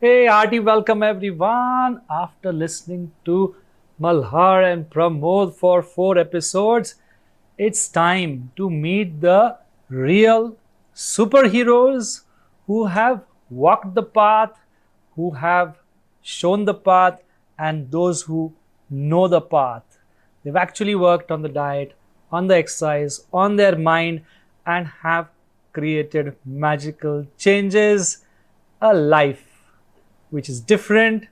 Hey, hearty welcome everyone. After listening to Malhar and Pramod for 4 episodes, it's time to meet the real superheroes who have walked the path, who have shown the path, and those who know the path. They've actually worked on the diet, on the exercise, on their mind, and have created magical changes, a life which is different,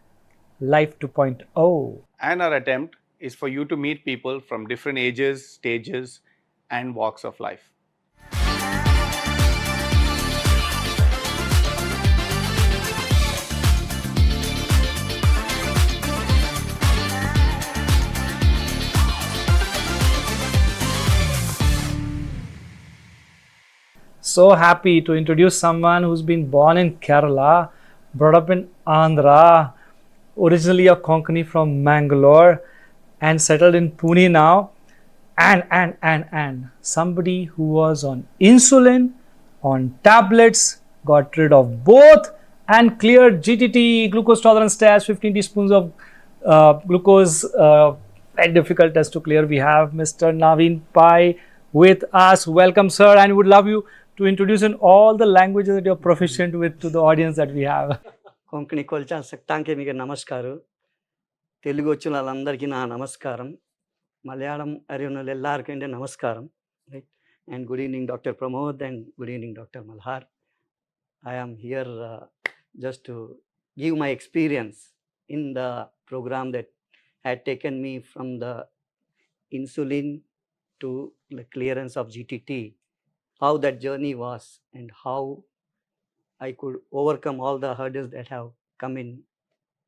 life 2.0. And our attempt is for you to meet people from different ages, stages, and walks of life. So happy to introduce someone who's been born in Kerala, brought up in Andhra, originally a Konkani from Mangalore, and settled in Pune now. And somebody who was on insulin, on tablets, got rid of both, and cleared GTT, glucose tolerance test, 15 teaspoons of glucose, very difficult test to clear. We have Mr. Naveen Pai with us. Welcome, sir, and we would love you to introduce in all the languages that you're proficient with to the audience that we have. Konkani కొల్చా సక్తాంకే మీకు నమస్కారం. తెలుగు వచ్చిన వాళ్ళందరికీ నా నమస్కారం. మలయాళం అరియున్న ఎల్లారికంటే నమస్కారం. Right? And good evening, Dr. Pramod, and good evening, Dr. Malhar. I am here just to give my experience in the program that had taken me from the insulin to the clearance of GTT, how that journey was and how I could overcome all the hurdles that have come in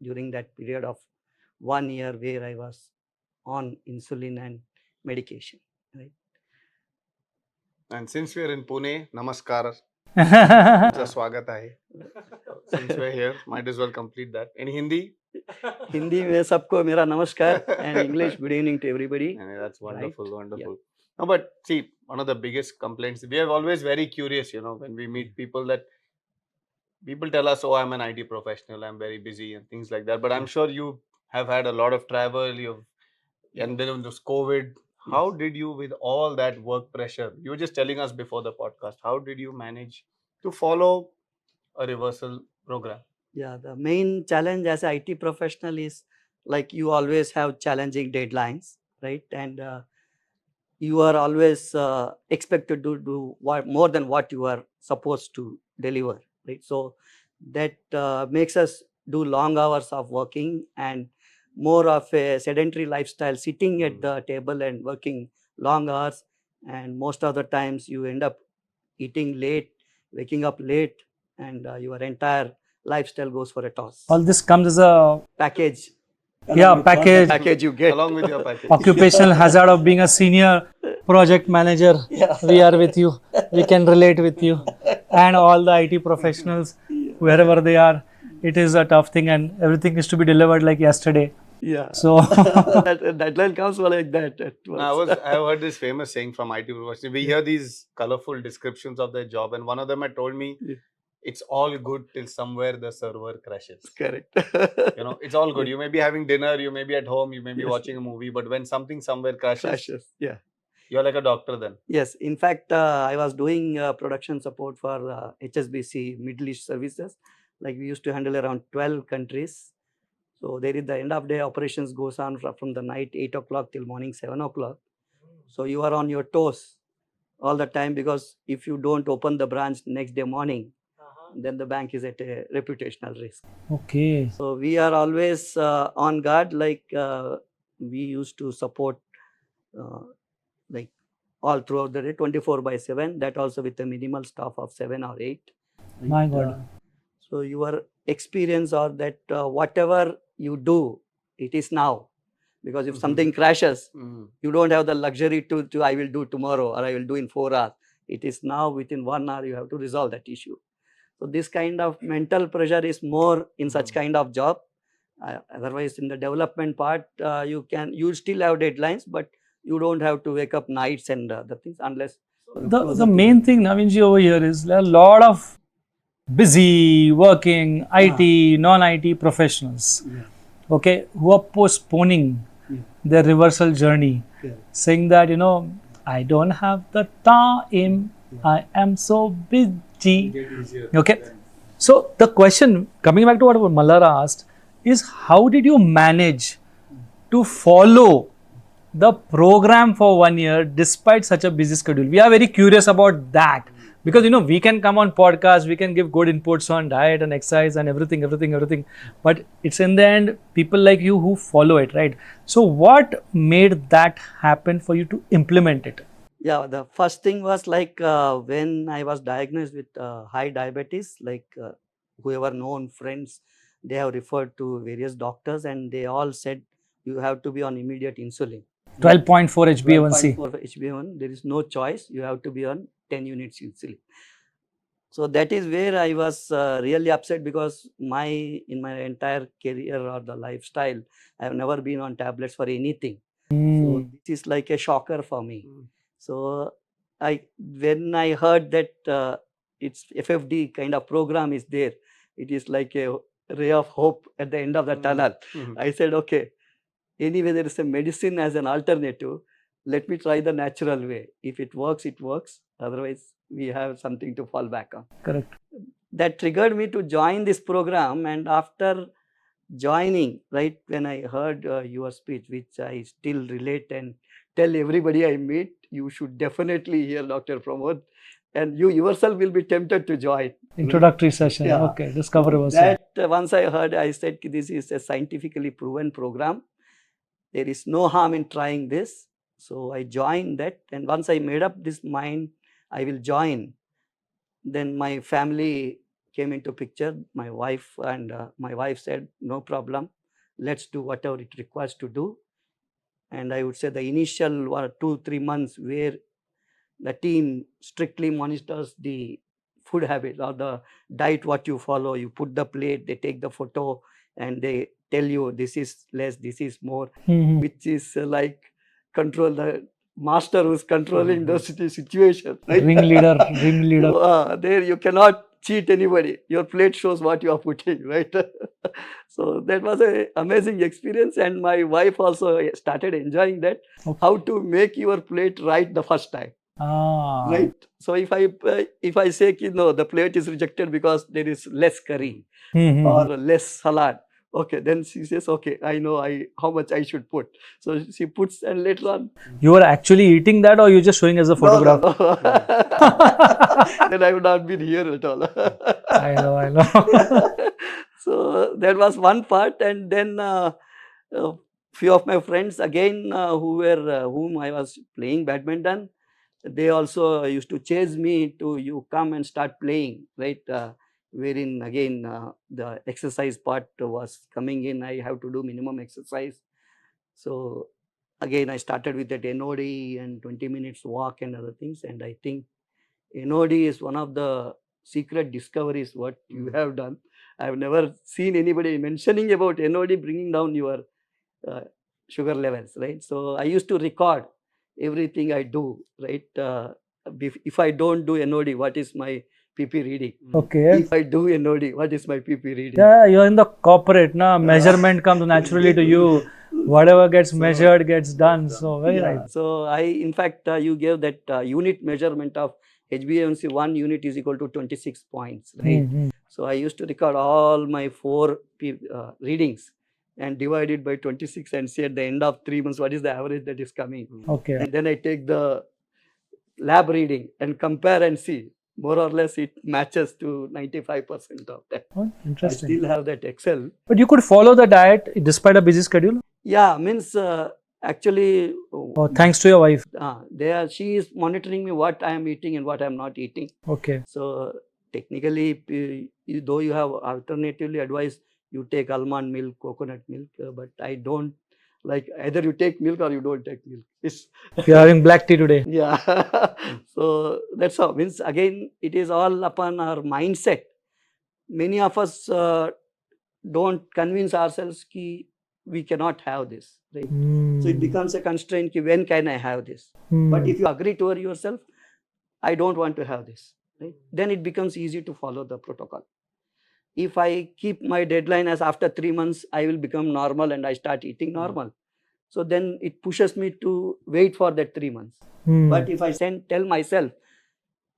during that period of 1 year where I was on insulin and medication. Right? And since we're in Pune, namaskar. Swagat hai. Since we're here, might as well complete that. In Hindi? Hindi में सबको मेरा नमस्कार, and English good evening to everybody. And that's wonderful, Right? wonderful. No, but see, one of the biggest complaints, we are always very curious, when we meet people, that people tell us, oh, I'm an IT professional, I'm very busy and things like that. But I'm sure you have had a lot of travel, and then this COVID. How did you, with all that work pressure, you were just telling us before the podcast, how did you manage to follow a reversal program? Yeah, the main challenge as an IT professional is like you always have challenging deadlines, right? And you are always expected to do more than what you are supposed to deliver, right? So that makes us do long hours of working and more of a sedentary lifestyle, sitting at the table and working long hours. And most of the times you end up eating late, waking up late, and your entire lifestyle goes for a toss. All this comes as a Package. package You get. Along with your package. occupational hazard of being a senior project manager. Yeah. We are with you. We can relate with you. And all the IT professionals, wherever they are, it is a tough thing, and everything is to be delivered like yesterday. Yeah. So That deadline comes like that. I have heard this famous saying from IT professionals. We hear these colorful descriptions of their job, and one of them had told me, Yeah. it's all good till somewhere the server crashes. Correct. It's all good. You may be having dinner, you may be at home, you may be Yes. watching a movie, but when something somewhere crashes, Yeah. you're like a doctor then. Yes. In fact, I was doing production support for HSBC Middle East services. Like we used to handle around 12 countries. So there is the end of day operations goes on from the night 8 o'clock till morning 7 o'clock. So you are on your toes all the time, because if you don't open the branch next day morning, then the bank is at a reputational risk. okay. So we are always on guard. Like we used to support like all throughout the day, 24/7. That also with a minimal staff of 7 or 8. My And, God. so your experience or that whatever you do, it is now. Because if something crashes, you don't have the luxury to I will do tomorrow or I will do in 4 hours. It is now within 1 hour you have to resolve that issue. So this kind of mental pressure is more in such kind of job. Otherwise, in the development part, you still have deadlines, but you don't have to wake up nights and the things unless. The main thing, Naveenji, over here is there are a lot of busy working Ah, IT, non-IT professionals, yeah, okay, who are postponing yeah, their reversal journey, correct. saying that, I don't have the time, Yeah. I am so busy. Get easier. Okay. So the question, coming back to what Malhar asked, is how did you manage to follow the program for 1 year despite such a busy schedule? We are very curious about that, because we can come on podcast, we can give good inputs on diet and exercise and everything, but it's in the end people like you who follow it, right? So what made that happen for you to implement it? Yeah, the first thing was like when I was diagnosed with high diabetes, like whoever known friends, they have referred to various doctors and they all said you have to be on immediate insulin. 12.4 HbA1c. 12.4 HbA1, there is no choice, you have to be on 10 units insulin. So that is where I was really upset because in my entire career or the lifestyle, I have never been on tablets for anything. So this is like a shocker for me. So when I heard that it's FFD kind of program is there, it is like a ray of hope at the end of the tunnel. I said, okay, anyway, there is a medicine as an alternative. Let me try the natural way. If it works, it works. Otherwise, we have something to fall back on. Correct. That triggered me to join this program. And after joining, right, when I heard your speech, which I still relate and tell everybody I meet, you should definitely hear Dr. Pramod. And you yourself will be tempted to join. Introductory session. Yeah. Okay. Discover So yourself. that once I heard, I said this is a scientifically proven program. There is no harm in trying this. So I joined that. And once I made up this mind, I will join. Then my family came into picture, my wife, and my wife said, no problem, let's do whatever it requires to do. And I would say the initial 2-3 months where the team strictly monitors the food habit or the diet what you follow. You put the plate, they take the photo, and they tell you this is less, this is more, which is like control the master who's controlling the situation, right? Ringleader. So, there you cannot cheat anybody. Your plate shows what you are putting, right? So that was an amazing experience, and my wife also started enjoying that. Okay. How to make your plate right the first time. Ah. Right. So if I say no, the plate is rejected because there is less curry or less salad. Okay, then she says, okay, I know how much I should put. So she puts, and later on, You were actually eating that, or you just showing as a photograph? no. Then I would not be here at all. I know. So that was one part, and then few of my friends again whom I was playing badminton, they also used to chase me to you come and start playing, right? Wherein again the exercise part was coming in. I have to do minimum exercise. So again I started with that NOD and 20 minutes walk and other things. And I think NOD is one of the secret discoveries what you have done. I have never seen anybody mentioning about NOD bringing down your uh, sugar levels, right? So I used to record everything I do, right? If I don't do NOD, what is my PP reading? Okay. If I do NOD, what is my PP reading? Yeah, you're in the corporate, na. Measurement comes naturally to you. Whatever gets measured gets done. So very right. So in fact, you gave that unit measurement of HbA1c. 1 unit is equal to 26 points, right? So I used to record all my 4 readings and divide it by 26 and say at the end of 3 months what is the average that is coming. Okay. And then I take the lab reading and compare and see. More or less it matches to 95% of that. Oh, I interesting. still have that Excel. But you could follow the diet despite a busy schedule? Yeah, means actually, Oh, thanks to your wife. she is monitoring me what I am eating and what I am not eating. Okay. So technically, though you have alternatively advised you take almond milk, coconut milk, but I don't like either you take milk or you don't take milk. You're having black tea today. Yeah. So that's how. Means again, it is all upon our mindset. Many of us don't convince ourselves that we cannot have this, right? So it becomes a constraint. When can I have this? But if you agree to yourself, I don't want to have this. right? Then it becomes easy to follow the protocol. If I keep my deadline as after 3 months, I will become normal and I start eating normal. So then it pushes me to wait for that 3 months. But if I tell myself,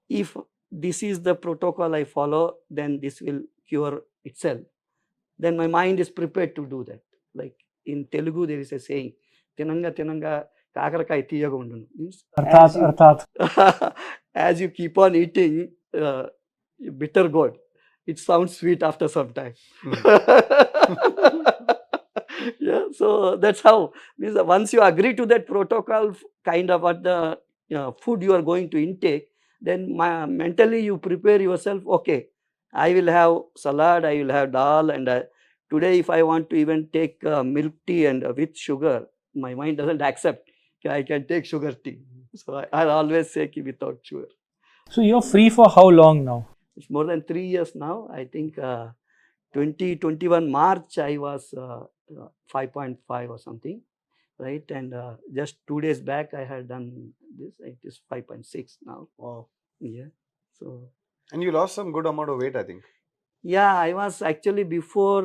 if this is the protocol I follow, then this will cure itself. Then my mind is prepared to do that. Like in Telugu, there is a saying, Tinanga Tinanga Kakarakaya Tiyaga Undunu. Means as you keep on eating bitter gourd, it sounds sweet after some time. Yeah, so that's how. Means once you agree to that protocol, kind of what the food you are going to intake, then mentally you prepare yourself. Okay, I will have salad, I will have dal, and today if I want to even take milk tea and with sugar, my mind doesn't accept. I can take sugar tea. So I'll always say without sugar. So you're free for how long now? It's more than 3 years now. I think 2021 March I was 5.5 or something, right? And just 2 days back I had done this. It is 5.6 now. Wow. Yeah. So. And you lost some good amount of weight, I think. Yeah, I was actually before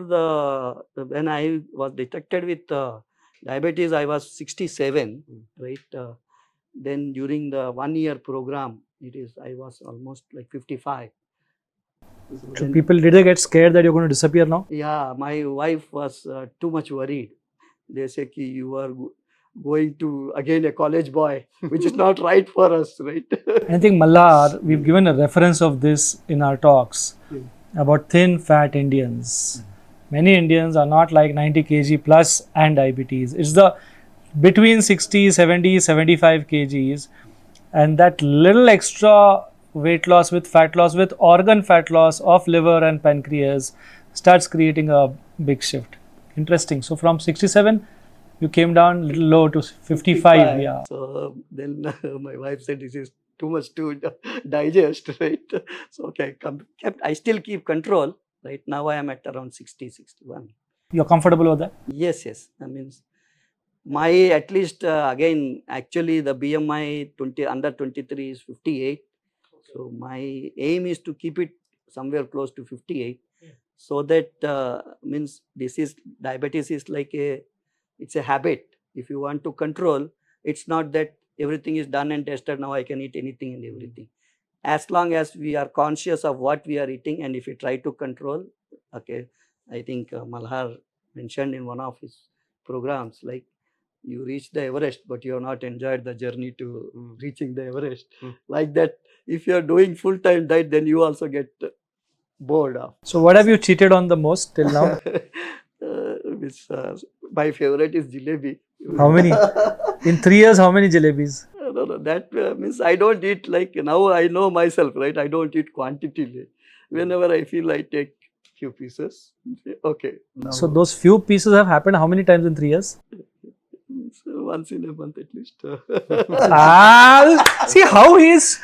when I was detected with diabetes, I was 67, right? Then during the 1 year program, I was almost like 55. So people, did they get scared that you're going to disappear now? Yeah, my wife was too much worried. They say you are going to again a college boy, which is not right for us, right? I think Malhar, we've given a reference of this in our talks about thin fat Indians. Many Indians are not like 90 kg plus and diabetes. It's the between 60, 70, 75 kgs, and that little extra weight loss with fat loss, with organ fat loss of liver and pancreas, starts creating a big shift. Interesting. So from 67, you came down a little low to 55. Yeah. So then my wife said, this is too much to digest, right? So okay, I still keep control. Right now I am at around 60, 61. You're comfortable with that? Yes, yes. I mean, my at least again, actually the BMI under 23 is 58. So my aim is to keep it somewhere close to 58. So that means diabetes is like it's a habit. If you want to control, it's not that everything is done and tested. Now I can eat anything and everything. As long as we are conscious of what we are eating, and if we try to control, okay, I think Malhar mentioned in one of his programs, like you reach the Everest, but you have not enjoyed the journey to reaching the Everest. Like that, if you are doing full-time diet, then you also get bored of. So what have you cheated on the most till now? My favorite is jalebi. How many? In 3 years, how many jalebis? No, that means I don't eat like, now I know myself, right? I don't eat quantity. Whenever I feel, I take few pieces. Okay. Now, So those few pieces have happened how many times in 3 years? once in a month at least. See how he is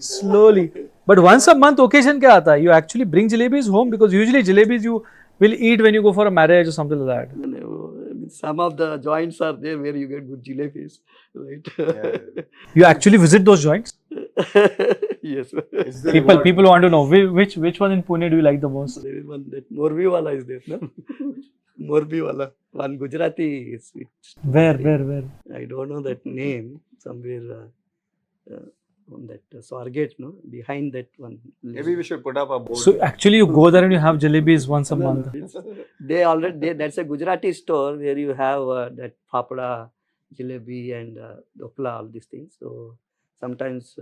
slowly. But once a month occasion kya aata hai? You actually bring jalebis home, because usually jalebis you will eat when you go for a marriage or something like that. Some of the joints are there where you get good jalebis, right? You actually visit those joints? Yes. People want to know which one in Pune do you like the most? There is one that Morbi wala is there, no? Morbi wala. One Gujarati sweet. Where? I don't know that name. Somewhere on that Swargate, no? Behind that one. Maybe we should put up a board. So actually you go there and you have jalebis once a month. That's a Gujarati store where you have that papada, jalebi and dokla, all these things. So sometimes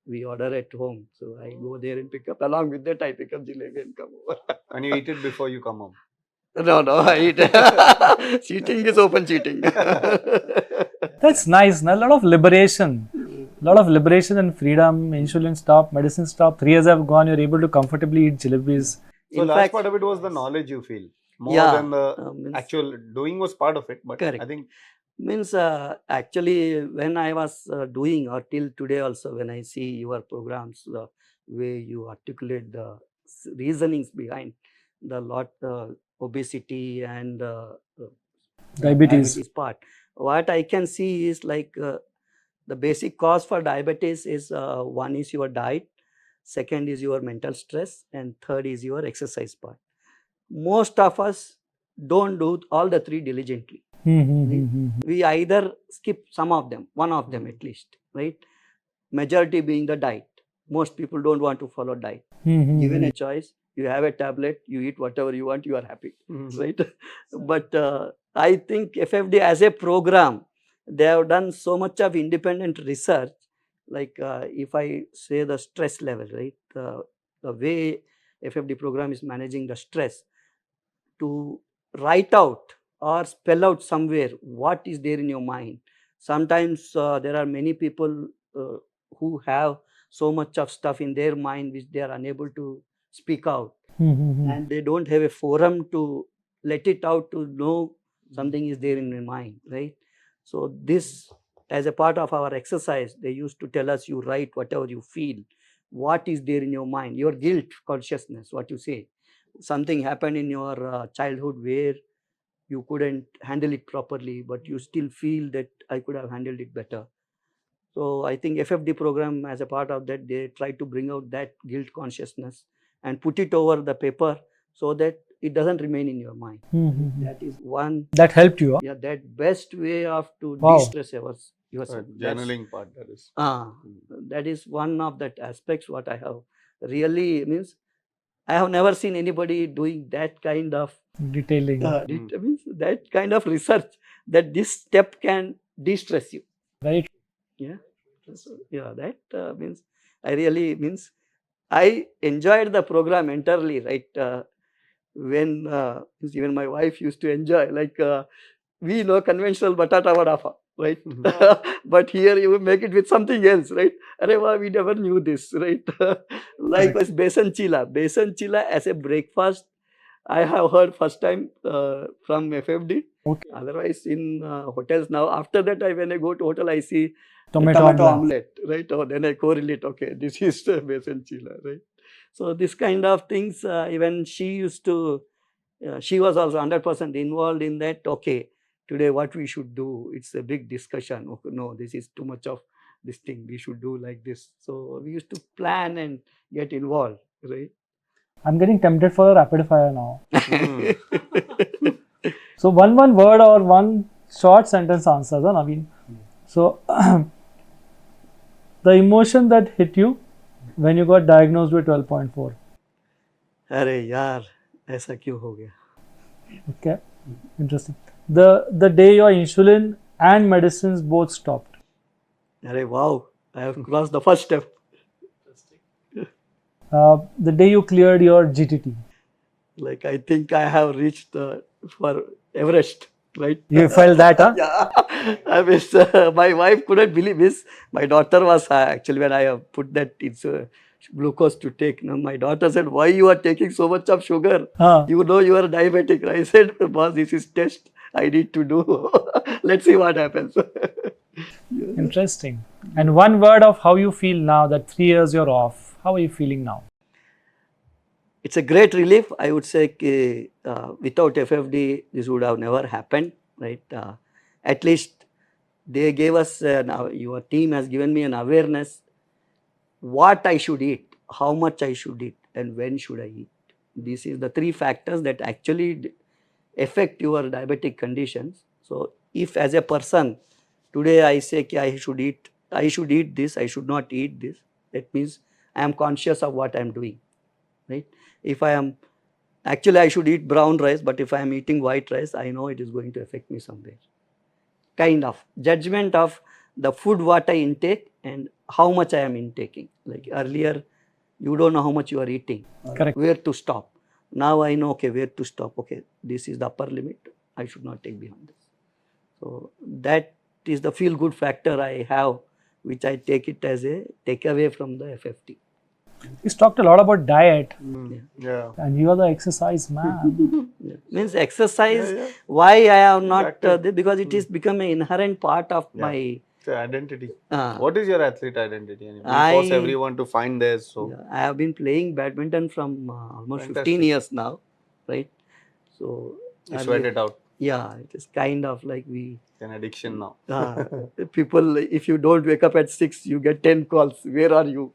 we order at home. So I go there and pick up. Along with that, I pick up jalebi and come over. And you eat it before you come home. No, I eat. Cheating is open cheating. That's nice. A lot of liberation. And freedom. Insulin stop, medicine stop. 3 years have gone. You're able to comfortably eat jalebis. So last part of it was the knowledge you feel. More than the actual doing was part of it. But correct. I think means actually when I was doing, or till today also, when I see your programs, the way you articulate the reasonings behind the obesity and Diabetes part, what I can see is like The basic cause for diabetes is one is your diet, second is your mental stress, and third is your exercise part. Most of us don't do all the three diligently. We either skip some of them, one of them at least, right? Majority being the diet. Most people don't want to follow diet. Given a choice, you have a tablet, you eat whatever you want, you are happy, right? But I think FFD as a program, they have done so much of independent research. Like if I say the stress level, right? The way FFD program is managing the stress, to write out or spell out somewhere what is there in your mind. Sometimes there are many people who have so much of stuff in their mind which they are unable to speak out, and they don't have a forum to let it out, to know something is there in their mind, right? So this, as a part of our exercise, they used to tell us, you write whatever you feel, what is there in your mind, your guilt consciousness, what you say. Something happened in your childhood where you couldn't handle it properly, but you still feel that I could have handled it better. So I think FFD program, as a part of that, they try to bring out that guilt consciousness and put it over the paper so that it doesn't remain in your mind. That is one. That helped you. Yeah, that best way of to Wow. de-stress yourself. Journaling part, that is. That is one of that aspects what I have really means. I have never seen anybody doing that kind of Detailing. means that kind of research, that this step can de-stress you. Very true. Yeah. So, yeah, that means I really means I enjoyed the program entirely, right? When even my wife used to enjoy, like we know conventional batata vada pav, right? But here you make it with something else, right? Arey, we never knew this, right? Likewise, besan chila as a breakfast, I have heard first time from FFD. Okay. Otherwise, in hotels now, after that, when I go to hotel, I see Tomato omelette, right? Or then I correlate, okay, this is besan chila, right? So this kind of things, even she used to, she was also 100% involved in that. Okay, today what we should do, it's a big discussion. Okay, no, this is too much of this thing, we should do like this. So we used to plan and get involved, right? I'm getting tempted for a rapid fire now. So one word or one short sentence answers, Naveen. So the emotion that hit you when you got diagnosed with 12.4. अरे यार ऐसा क्यों हो गया? Okay, interesting. The day your insulin and medicines both stopped. अरे wow, I have crossed the first step. The day you cleared your GTT. Like I think I have reached for Everest, right? You felt that, huh? Yeah. I mean, my wife couldn't believe this. My daughter was actually, when I have put that it's glucose to take. Now my daughter said, "Why you are taking so much of sugar? You know you are diabetic." I said, "Boss, this is test I need to do. Let's see what happens." Interesting. And one word of how you feel now that 3 years you're off. How are you feeling now? It's a great relief. I would say without FFD, this would have never happened, right? At least they gave us, your team has given me an awareness what I should eat, how much I should eat, and when should I eat. These is the three factors that actually affect your diabetic conditions. So if as a person, today I say I should eat this, I should not eat this, that means I am conscious of what I am doing, right? If I am, actually I should eat brown rice, but if I am eating white rice, I know it is going to affect me somewhere. Kind of judgment of the food what I intake and how much I am intaking. Like earlier, you don't know how much you are eating, Correct. where to stop. Now I know, okay, where to stop. Okay, this is the upper limit. I should not take beyond this. So that is the feel good factor I have, which I take it as a takeaway from the FFT. He's talked a lot about diet. Yeah. And you are the exercise man. Means exercise, why I have not, because it is become an inherent part of my identity. What is your athlete identity? You force everyone to find theirs. So I have been playing badminton from almost 15 years now, right? So you sweat it out. Yeah, it is kind of like we It's an addiction now. people. If you don't wake up at 6, you get 10 calls. Where are you?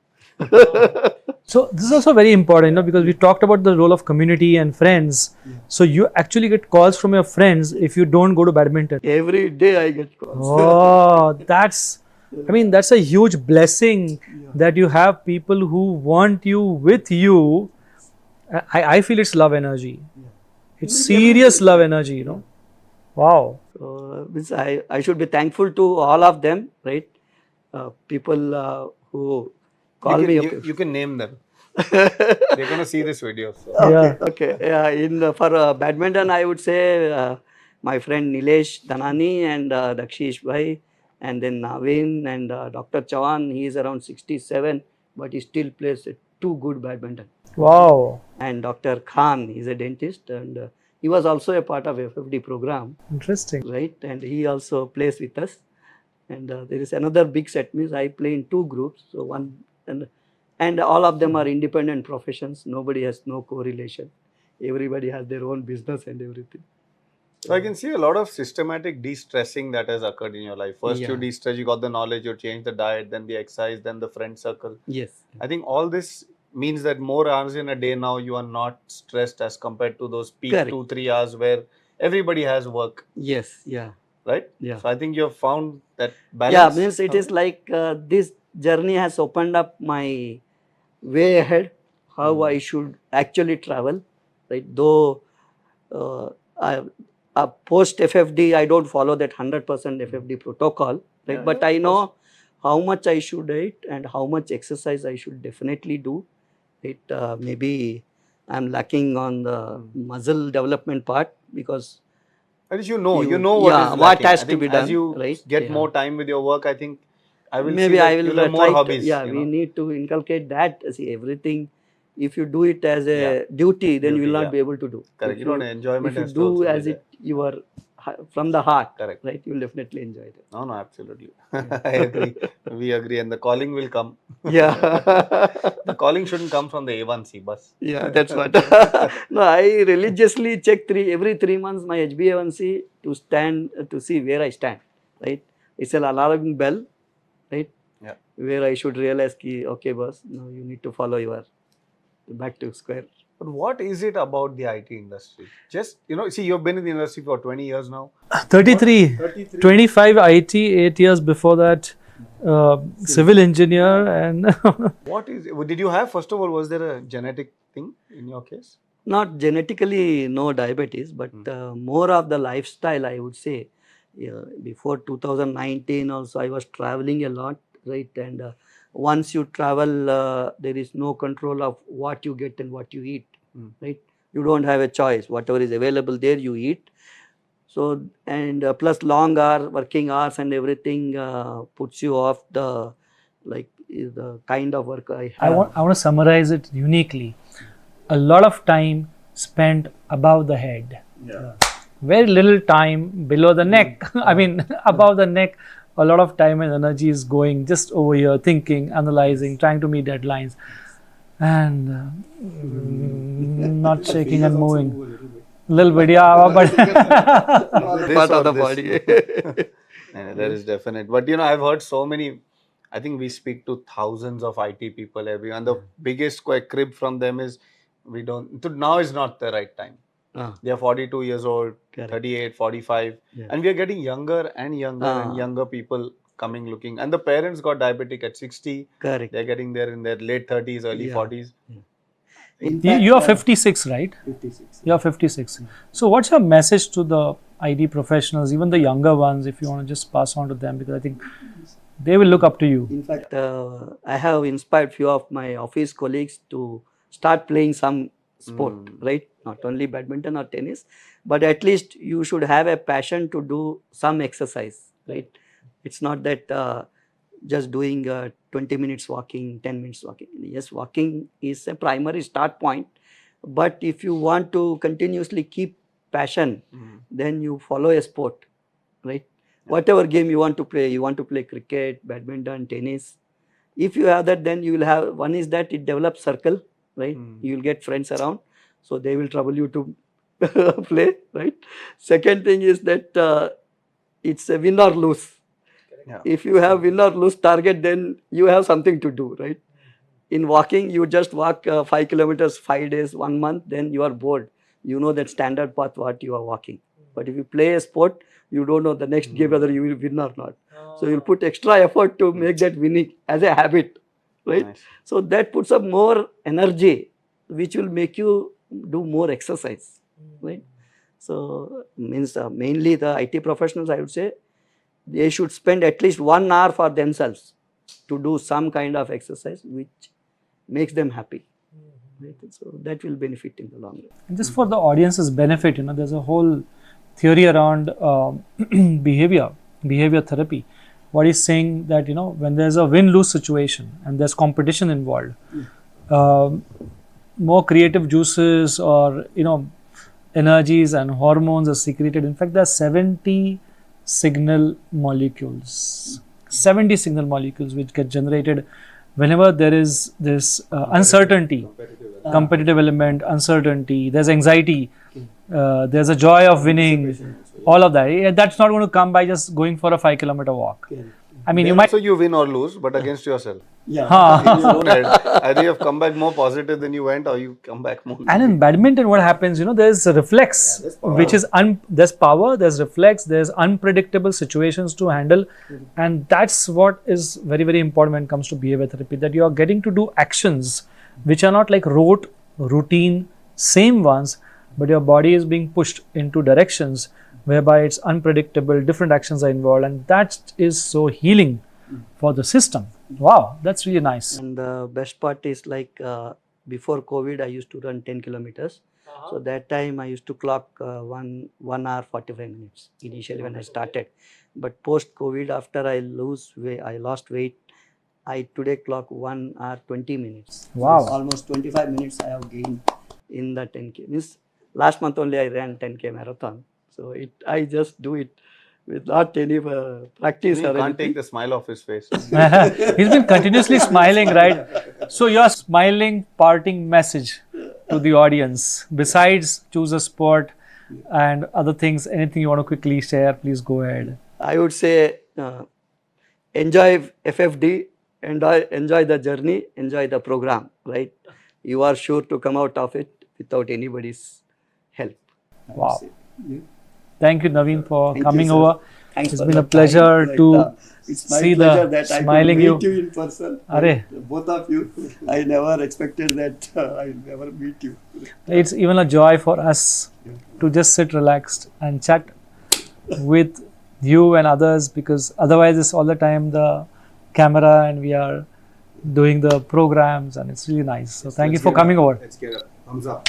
So this is also very important, because we talked about the role of community and friends. So you actually get calls from your friends if you don't go to badminton. Every day I get calls. Oh, that's a huge blessing that you have people who want you with you. I feel it's love energy. It's serious love energy. Wow. Which I should be thankful to all of them, right? People who call me up. You can name them. They're gonna see this video. So. Yeah. Okay. For badminton, I would say my friend Nilesh Dhanani and Dakshish Bhai, and then Naveen and Dr. Chavan. He is around 67, but he still plays too good badminton. Wow. And Dr. Khan, he's a dentist, and he was also a part of FFD program, Interesting. right? And he also plays with us. And there is another big set, means I play in 2 groups. So one and all of them are independent professions. Nobody has no correlation. Everybody has their own business and everything. So I can see a lot of systematic de-stressing that has occurred in your life. First you de-stress, you got the knowledge, you changed the diet, then the exercise, then the friend circle. Yes. I think all this means that more hours in a day now you are not stressed as compared to those peak 2-3 hours where everybody has work. Yes. Yeah. Right? Yeah. So I think you have found that balance. Yeah, means it is like this journey has opened up my way ahead, how I should actually travel, right? Though post FFD, I don't follow that 100% FFD protocol, right? But I know how much I should eat and how much exercise I should definitely do. Maybe I'm lacking on the muscle development part, because at least you know what has to think be done. As you right? get more time with your work, I think I will Maybe see I that will you'll have more try hobbies. We need to inculcate that. See, everything, if you do it as a duty, then you will not be able to do. Correct. You don't enjoyment. If you has to do also be as there. it you are from the heart, Correct. right? You will definitely enjoy it. No, absolutely. I agree. We agree, and the calling will come. Yeah. The calling shouldn't come from the A1C bus. Yeah, that's what. No, I religiously check every 3 months my HbA1c to see where I stand. Right? It's an alarming bell, right? Yeah. Where I should realize ki, okay, boss, now you need to follow your back to square. But what is it about the IT industry? Just, see, you've been in the industry for 20 years now. 33. 25 IT, 8 years before that, civil engineer. And what is it? Did you have, first of all, was there a genetic thing in your case? Not genetically, no diabetes, but more of the lifestyle, I would say. Before 2019 also, I was traveling a lot, right? And once you travel, there is no control of what you get and what you eat, right? You don't have a choice. Whatever is available there, you eat. So, and plus long working hours and everything puts you off the kind of work I have. I want to summarize it uniquely. A lot of time spent above the head. Yeah. Very little time below the neck. I mean, above the neck, a lot of time and energy is going just over here, thinking, analyzing, trying to meet deadlines, and not shaking and moving. Little bit, yeah, but part of the body. That is definite. But I've heard so many. I think we speak to thousands of IT people every, and the biggest crib from them is now is not the right time. They are 42 years old, 38, 45, and we are getting younger and younger and younger people coming looking. And the parents got diabetic at 60. Correct. They're getting there in their late 30s, early 40s. You are 56, right? 56. You are 56. So what's your message to the IT professionals, even the younger ones, if you want to just pass on to them, because I think they will look up to you. In fact, I have inspired few of my office colleagues to start playing some sport, right? Not only badminton or tennis, but at least you should have a passion to do some exercise, right? It's not that just doing 20 minutes walking, 10 minutes walking. Yes, walking is a primary start point, but if you want to continuously keep passion, then you follow a sport, right? Whatever game you want to play cricket, badminton, tennis. If you have that, then you will have, one is that it develops circle, right? You will get friends around, so they will trouble you to play, right? Second thing is that it's a win or lose. Yeah. If you have win or lose target, then you have something to do, right? In walking, you just walk 5 kilometers, 5 days, 1 month, then you are bored. You know that standard path what you are walking. But if you play a sport, you don't know the next game whether you will win or not. So you'll put extra effort to make that winning as a habit, right? Nice. So that puts up more energy, which will make you do more exercise, right? So means mainly the IT professionals, I would say, they should spend at least 1 hour for themselves to do some kind of exercise which makes them happy. Right? So that will benefit in the long run. And just for the audience's benefit, there's a whole theory around behavior therapy. What he's saying that when there's a win-lose situation and there's competition involved, more creative juices or energies and hormones are secreted. In fact, there are 70 signal molecules which get generated whenever there is this uncertainty, competitive element, uncertainty, there's anxiety, there's a joy of winning, all of that. That's not going to come by just going for a 5-kilometer walk. I mean, Then you might. also you win or lose, but against yourself. Yeah. In your own head. Either you have come back more positive than you went, or you come back more. And in badminton, what happens, there's a reflex, which is, there's power, there's reflex, there's unpredictable situations to handle. And that's what is very, very important when it comes to behavior therapy, that you are getting to do actions which are not like rote, routine, same ones, but your body is being pushed into directions whereby it's unpredictable, different actions are involved. And that is so healing for the system. Wow, that's really nice. And the best part is like before COVID, I used to run 10 kilometers. So that time I used to clock 1 hour 45 minutes initially when I started. But post COVID, after I lost weight, I today clock 1 hour 20 minutes. Wow. So almost 25 minutes I have gained in the 10K. Means last month only I ran 10K marathon. So I just do it with not any practice You or can't anything. take the smile off his face. He's been continuously smiling, right? So your smiling parting message to the audience, besides choose a sport and other things, anything you want to quickly share, please go ahead. I would say enjoy FFD, enjoy the journey, enjoy the program, right? You are sure to come out of it without anybody's help. I would Wow. say. Yeah. Thank you, Naveen, for Thank you, coming sir. over. Thanks It's for been the a pleasure time, to it's my see pleasure the that smiling I could you. meet you in person. Arre. Both of you. I never expected that I'll never meet you. It's even a joy for us to just sit relaxed and chat with you and others, because otherwise it's all the time the camera and we are doing the programs, and it's really nice. So thank you for coming over. Let's get a thumbs up.